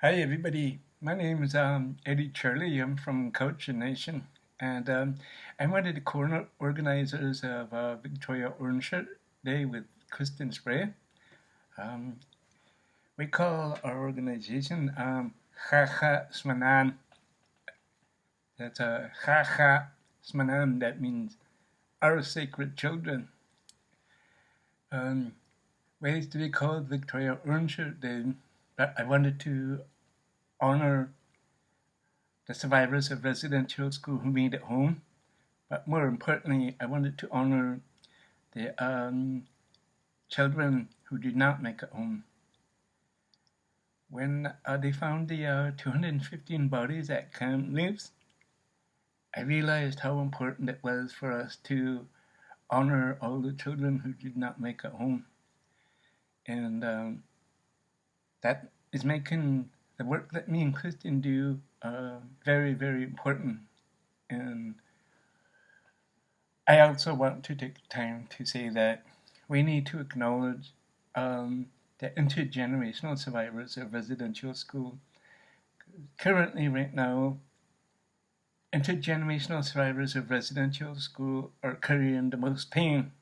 Hi everybody, my name is Eddie Charlie. I'm from Cochin Nation, and I'm one of the organizers of Victoria Orange Shirt Day with Kristen Spray. Um, we call our organization Haha Smanan. That's a Haha Smanan. That means our sacred children. Um, ways to be called Victoria Orange Shirt Day, but I wanted to honor the survivors of residential school who made it home. But more importantly, I wanted to honor the children who did not make it home. When they found the 215 bodies at Camp Leaves, I realized how important it was for us to honor all the children who did not make it home. And that is making the work that me and Kristen do very, very important. And I also want to take time to say that we need to acknowledge the intergenerational survivors of residential school. Currently, right now, intergenerational survivors of residential school are carrying the most pain.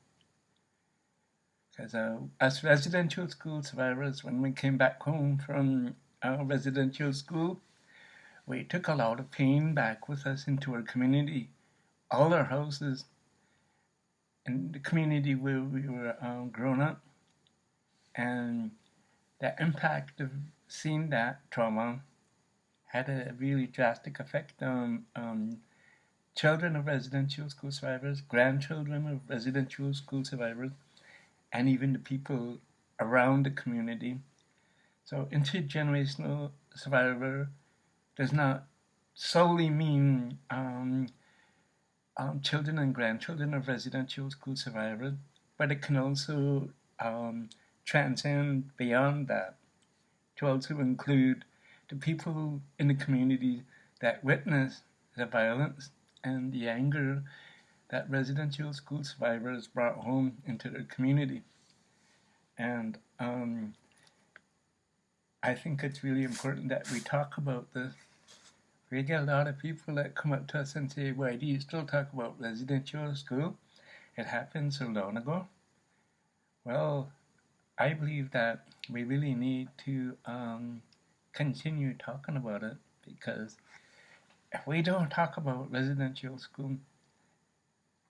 Because us residential school survivors, when we came back home from our residential school, we took a lot of pain back with us into our community. All our houses in the community where we were grown up, and the impact of seeing that trauma had a really drastic effect on children of residential school survivors, grandchildren of residential school survivors, and even the people around the community. So intergenerational survivor does not solely mean children and grandchildren of residential school survivors, but it can also transcend beyond that to also include the people in the community that witness the violence and the anger that residential school survivors brought home into their community. And I think it's really important that we talk about this. We get a lot of people that come up to us and say, why do you still talk about residential school? It happened so long ago. Well, I believe that we really need to continue talking about it, because if we don't talk about residential school,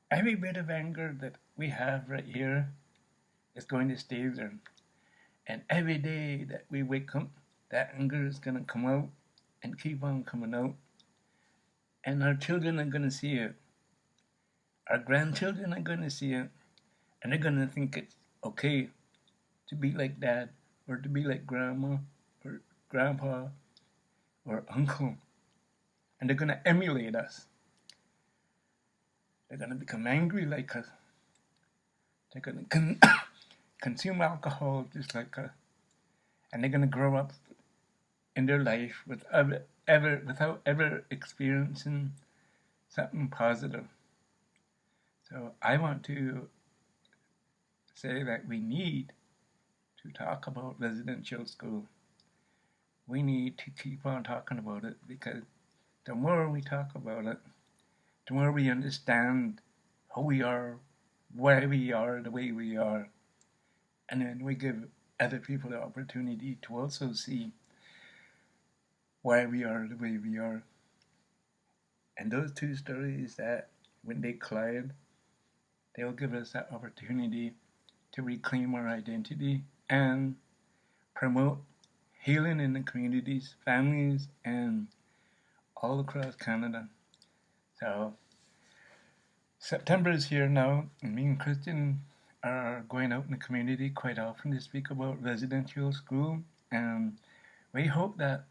every bit of anger that we have right here is going to stay there. And every day that we wake up, that anger is going to come out and keep on coming out. And our children are going to see it. Our grandchildren are going to see it. And they're going to think it's okay to be like dad, or to be like grandma, or grandpa, or uncle. And they're going to emulate us. They're going to become angry like us. They're going to consume alcohol just like us. And they're going to grow up in their life without ever experiencing something positive. So I want to say that we need to talk about residential school. We need to keep on talking about it, because the more we talk about it, the more we understand who we are, why we are the way we are, and then we give other people the opportunity to also see why we are the way we are. And those two stories, that when they collide, they'll give us that opportunity to reclaim our identity and promote healing in the communities, families, and all across Canada. So September is here now, and me and Kristen are going out in the community quite often to speak about residential school, and we hope that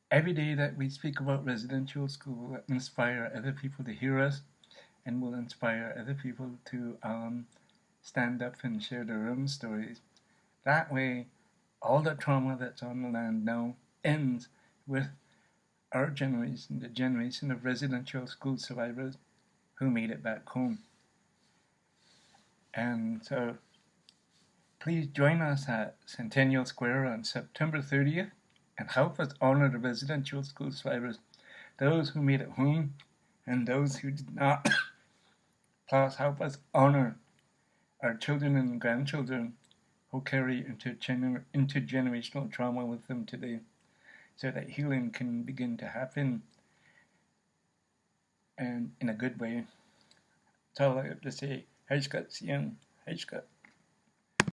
every day that we speak about residential school will inspire other people to hear us, and will inspire other people to stand up and share their own stories. That way, all the trauma that's on the land now ends with our generation, the generation of residential school survivors who made it back home. And so please join us at Centennial Square on September 30th and help us honor the residential school survivors, those who made it home and those who did not. Plus, help us honor our children and grandchildren who carry intergenerational trauma with them today, so that healing can begin to happen and in a good way. That's all I have to say. Hejka, Sian, Hejka.